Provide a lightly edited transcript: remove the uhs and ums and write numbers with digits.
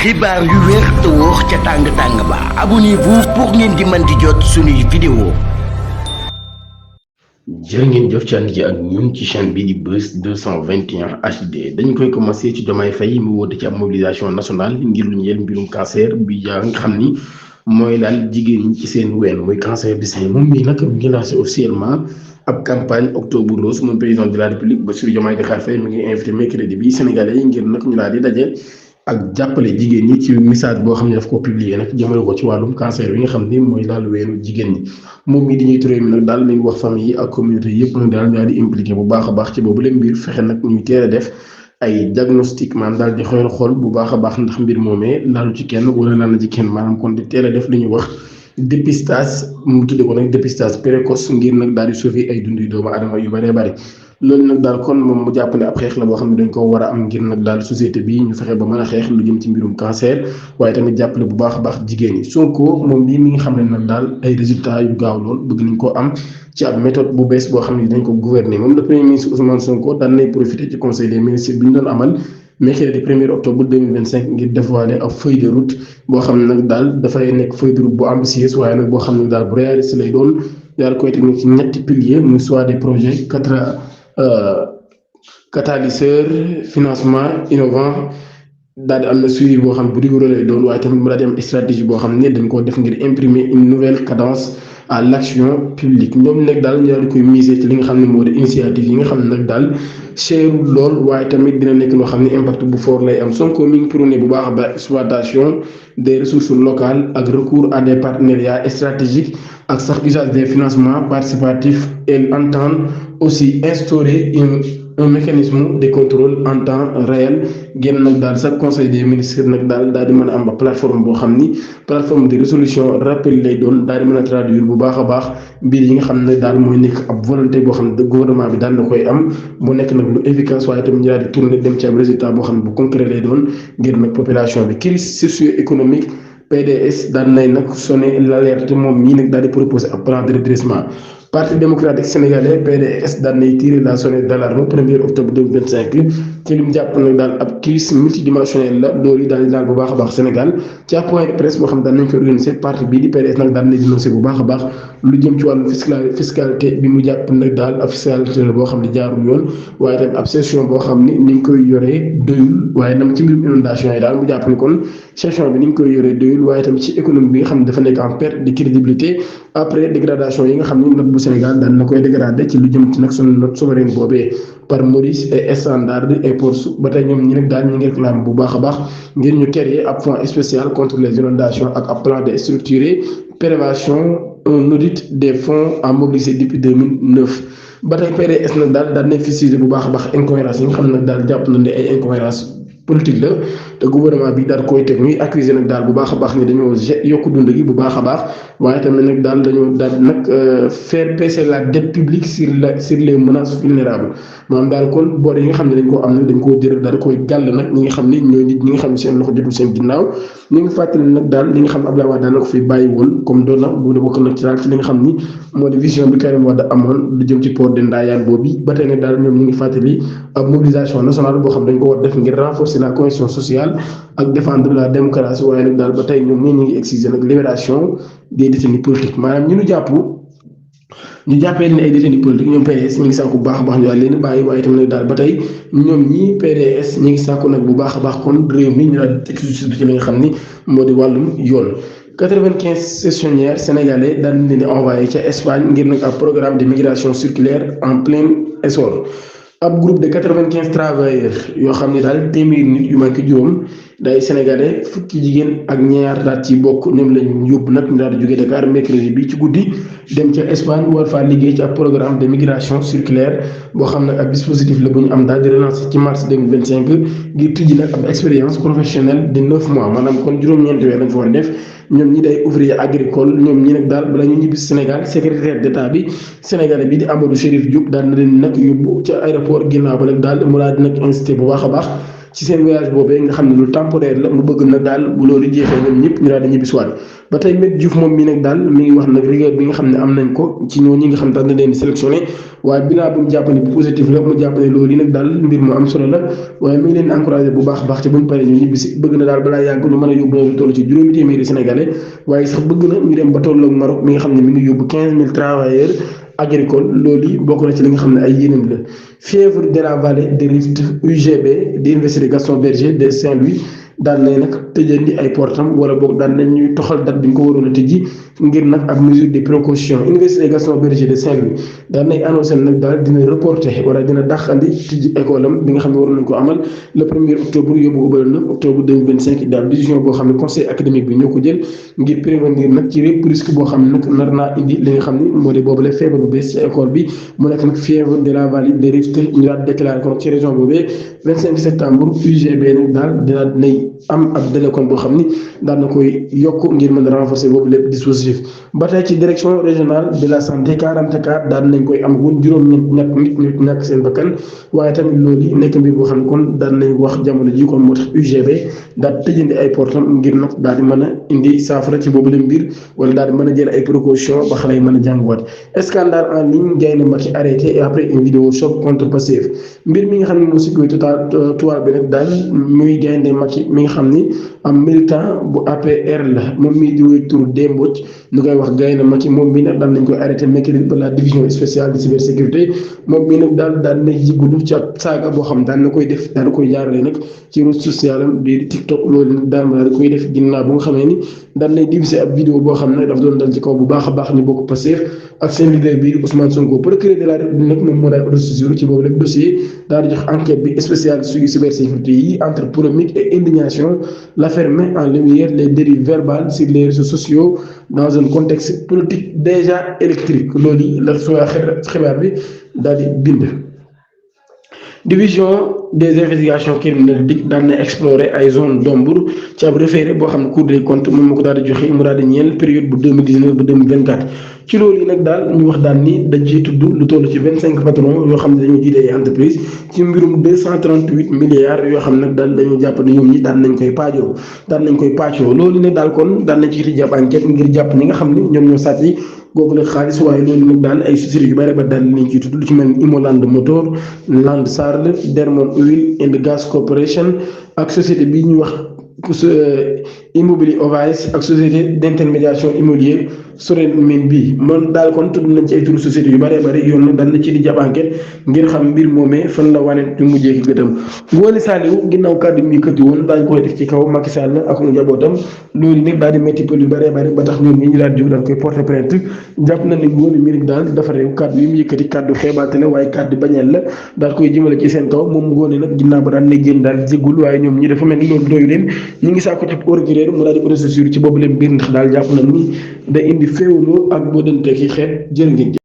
xibaar yu wér te wóor ca tàng-tàng ba abonnez-vous pour ngeen di mën di jot suñuy vidéo. jërë ngeen jëf ci ànd ji ak ñun ci chaîne bi di Buzz 221 HD dañu koy commencé ci Diomaye Faye mu woote ci ab mobilisation nationale ngir lu ñeel mbirum cancer bi yaa nga xam ni mooy daal jigéen ñi ci seen ween mooy cancer du sein moom mii nag ngi lancé officiellement ab campagne octobre rose moom président de la république Bassirou Diomaye Diakhar Faye mi ngi invité mercredi bi sénégalais yi ngir nag ñu daal di daje ak jàppale jigéen ñi ci message boo xam ne daf ko publier nag jëmale ko ci wàllum cancer bi nga xam ni mooy daal weenu jigéen ñi moom mii di ñuy turé mi nag daal mi ngi wax famille yi ak communauté yëpp nag daal di impliqué bu baax a baax ci boobu leen mbir fexe nag ñuy teel a def ay diagnostic maanaam daal di xool bu baax a baax ndax mbir moomee laalu ci kenn wala laal na ci kenn maanaam kon di teel a def li ñuy wax dépistage mu tudde ko nag dépistage précoce ngir nag daal di sauver ay dundu doomu aadama yu bëree bëri loolu nag daal kon moom mu jàpp ne ab xeex la boo xam ne dañ ko war a am ngir nag daal société bi ñu fexe ba mën a xeex lu jëm ci mbirum cancer waaye tamit jàppale bu baax a baax jigéen ñi Sonko moom lii mi nga xam ne nag daal ay résultats yu gaaw lool bëgg nañ koo am ci ab méthode bu bees boo xam ne dañ ko gouverner moom le premier ministre Ousmane Sonko daan nay profité ci conseil des ministres bi ñu doon amal mercredi 1er octobre 2025 ngir dévoiler ab feuille de route boo xam ne nag daal dafay nekk feuille de route bu ambitieuse waaye nag boo xam ne daal bu réaliste lay doon daal koy teg ci ñetti piliers muy soit des projets catalyseur financement innovant daal di am na suivi boo xam ne bu rigoureux lay doon waaye tamit mu daal di am stratégie boo xam ne dañ koo def ngir imprimer une nouvelle cadence à l'action publique ñoom nag daal ñu daal di koy miser ci li nga xam ne moo di initiative yi nga xam ne nag daal cherul lool waaye tamit dina nekk loo xam ne impact bu fort lay am Sonko mi ngi prôné bu baax a baax exploitation des ressources locales ak recours à des partenariats stratégiques ak sax usage des financements participatifs et entend aussi instaurer un mécanisme de contrôle en temps réel génn nag daal sax conseil des ministres nag daal di mën a am ba plateforme boo xam ni plateforme de résolution rapide lay doon daal di mën a traduire bu baax a baax mbir yi nga xam ne daal mooy nekk ab volonté boo xam ne gouvernement bi daal na koy am mu nekk nag lu efficace waaye tamit ñu daal di tourner dem ci ab résultat boo xam ne bu concret lay doon ngir nag population bi crise socio-économique PDS daal nay nag sonné l'alerte moom mii nag daal di proposer ab plan de redressement Parti démocratique sénégalais PDS daan nay tiré la sonnette d'alarme 1er octobre 2025 ci lim jàpp nag daal ab crise multidimensionnelle la loolu daal di daal bu baax a baax Sénégal ci ab point de presse boo xam ne daan nañ ko organiser parti bii di PDS nag daan nañ dénoncé bu baax a baax lu jëm ci wàllu fiscalité bi mu jàpp nag daal ab fiscalité la boo xam ne jaarul yoon waaye tamit ab session boo xam ni ni ñu koy yoree doyul waaye nam ci mbirum inondation yi daal mu jàpp ni kon session bi ni ñu koy yoree doyul waaye tamit ci économie bi nga xam ne dafa nekk en perte de crédibilité après dégradation yi nga xam ni note bu Sénégal daan na koy dégradé ci lu jëm ci nag sunu note souveraine boobee par Moody's et Standard et Poor's ba tey ñoom ñi nag daal ñu ngi réclame bu baax a baax ngir ñu créer ab fonds spécial contre les inondations ak ab plan de structuré prévention un audit des fonds à mobiliser depuis 2009 ba tey PDS nag daal nañ fi bu baax a baax incohérence yi nga xam ne nag daal jàpp nañ ne ay incohérence politique la te gouvernement bi daal koy teg ñuy accuser nag daal bu baax a baax ni dañoo yokk dund gi bu baax a baax waaye tamit nag daal dañoo daal nag faire baisser la dette publique sur les menaces vulnérables maanaam daal kon boor yi nga xam ne dañ koo am nag dañ koo jël daal koy gàll nag ñi nga xam ni ñooy nit ñi nga xam ne seen loxo jotul seen ginnaaw ñu ngi fàttali nag daal li nga xam ne Abdoulaye Wade daan na ko fi bàyyi woon comme doon na bu bokk nag ci daal ci li nga xam ni moo di vision bi Karim Wade amoon lu jëm ci port de Ndayane boobu ba tey nag daal ñoom ñu ngi fàttali ab mobilisation nationale boo xam dañ ko war def ngir renforcer la cohésion sociale ak défendre la démocratie waaye nag daal ba tey ñoom ñii ñu ngi exiger nag libération des détenus politiques maanaam ñu jàppee ne ay détenus politiques ñoom PDS ñu ngi sàkku bu baax a baax ñu daal leen bàyyi waaye tamit nag daal ba tey ñoom ñii PDS ñu ngi sàkku nag bu baax a baax kon réew mi ñu daal di justice ci li nga xam ni moo di wàllum yoon 95 sessionnaires sénégalais daan leen di envoyé ca Espagne ngir nag ab programme de migration circulaire en plein essor ab groupe de 95 travailleurs yoo xam ne daal téeméeri nit yu manqué juróom day sénégalais fukki jigéen ak ñaar daal ci bokk ñoom lañ yóbbu nag ñu daal di jógee Dakar mercredi bi ci guddi dem ca Espagne war faa liggéey ci ab programme de migration circulaire boo xam ne ab dispositif la bu ñu am daal di relancer ci mars 2025 ngir tijji nag ab expérience professionnelle de 9 mois maanaam kon juróom-ñeenti weer lañ fa war a def ñoom ñi day ouvrier agricole ñoom ñi nag daal bala ñu ñibbi Sénégal secrétaire d'état bi sénégalais bi di Amadou Chérif Diop daal na leen nag yóbbu ca aéroport ginnaaw ba nag daal mu daal di nag incité bu baax a baax ci seen voyage boobee nga xam ne lu temporaire la mu bëgg nag daal bu loolu jeexee ñoom ñëpp ñu daal di ñibbisiwaat ba tey Maître Diouf moom mi nag daal mi ngi wax nag rigueur bi nga xam ne am nañ ko ci ñoo ñi nga xam daal na leen di sélectionné waaye bilan bu mu jàpp ne bu positif la mu jàpp ne loolu yi nag daal mbir mu am solo la waaye mi ngi leen encouragé bu baax a baax ci buñ paree ñu ñibbisi bëgg na daal balaa yàgg ñu mën a yóbbu lu toll ci juróomi téeméeri sénégalais waaye sax bëgg na ñu dem ba tolloog Maroc mi nga xam ne mi ngi yóbbu 15 000 travailleurs agricoles loolu yi bokk na ci li nga xam ne ay yéenam la fièvre de la vallée de Rift UGB di université Gaston Berger de Saint-Louis daan nañ nag tëjandi ay portam wala boog daan nañ ñuy toxal date bi ñu ko waroon a tëjji ngir nag ak mesure de précaution université Gaston Berger de Saint-Louis daan nañ annoncé nag daal dina reporté wala dina dàqandi tëjji école am bi nga xam ne waroon nañ ko amal le 1er octobre yóbbu ko ba le 9 octobre 2025 daal décision boo xam ne conseil académique bi ñoo ko jël ngir prévenir nag ci répp risque boo xam ne nag nar naa indi li nga xam ne moo di boobule feebar bu bees ci école bi mu nekk nag fièvre de la vallée de Rift ñu daal déclaré ko ci région boobee 25 septembre UGB nag daal dina nay am ab délai kon boo xam ni daan na koy yokk ngir mën a renforcer boobu lépp dispositif ba tey ci direction régionale de la santé 44 daan nañ koy am woon juróom-ñett nit ñu ñàkk seen bakkan waaye tamit loolu nekk mbir boo xam ne kon daan nañ wax jamono ji kon moo tax UGB daal tëjandi ay portam ngir nag daal di mën a indi saafara ci boobu la mbir wala daal di mën a jël ay précautions ba xale yi mën a jànguwaat scandale en ligne Gaynde Macky arrêté et après une vidéo choc contre Pastef mbir mi nga xam ne moo si koy toile bi nag daal muy Gaynde Macky mi nga xam ni am militant bu APR la moom mii di wéy tur Demboj ñu koy wax Gaynde Macky moom mii nag daal nañ koy arrêté mercredi ba la division spéciale de cybersécurité moom mii nag daal na jigulu ci ak saaga boo xam daal na koy def daal na koy jaarale nag ci réseau social am di TikTok loolu nag daal na koy def ginnaaw bu nga xamee ni daal nay divisé ab vidéo boo xam ne daf doon dal ci kaw bu baax a baax ñu bokk Pastef ak seen leader bii di Ousmane Sonko procureur de la République nag moom moo daal autosaisir ci boobu lépp dossier daal di jox enquête bi spéciale sur cybersécurité yi entre polémique et indignation l'affaire met en lumière les dérives verbales sur les réseaux sociaux dans un contexte politique déjà électrique loolu yi la soo xibaar bi daal di bind. Division des investigations criminelles DIC daan na explorer ay zone d'ombre ci ab référé boo xam ne Cour des comptes moom moo ko daal di joxe mu daal di ñeel période bu 2019 ba 2024 ci loolu yi nag daal ñu wax daal ni dañ ciy tudd lu toll ci 25 patrons yoo xam ne dañoo jiite ay entreprise ci mbirum 238 milliards yoo xam ne nag daal dañoo jàpp ne ñoom ñi daan nañ koy paajoo loolu nag daal kon daan nañ ci jàpp enquête ngir jàpp ñi nga xam ne ñoom ñoo sàcc yi googu nag xaalis waaye loolu nag daal ay sociétés yu bëri ba daal nañ ciy tudd lu ci mel ni Imoland Motor Landsar Dermont Oil and Gas Corporation ak société bi ñuy wax Immobilier Ovaes ak société d'intermédiation immobilière Soremin bi man daal kon tudd nañ ci ay turu société yu bëree bëri yoon nag daal na ci di jàpp enquête ngir xam mbir moomee fan la wane ñu mujjee ki gëtam Ngoné Saliou ginnaaw kàddu mi këtti woon daañu koy def ci kaw Macky Sall ak njabootam loolu nag daal di métti pël yu bëree bëri ba tax ñoom ñi ñu daal di jóg daal koy porter plainte jàpp na ne Ngoné mi rek daal dafa réew kàddu yi mu yëkkati kàddu xeebaate la waaye kàddu bañeel la daal koy jëmale ci seen kaw moom Ngoné nag ginnaaw ba daan na génn daal jéggul waaye ñoom ñi dafa mel ni loolu doyu leen ñu ngi saako ci procureur mu daal di procédure ci boobu leen mbir ndax daal jàpp na ni da indi féewuloo ak boo dante ki xeet jërë ngeen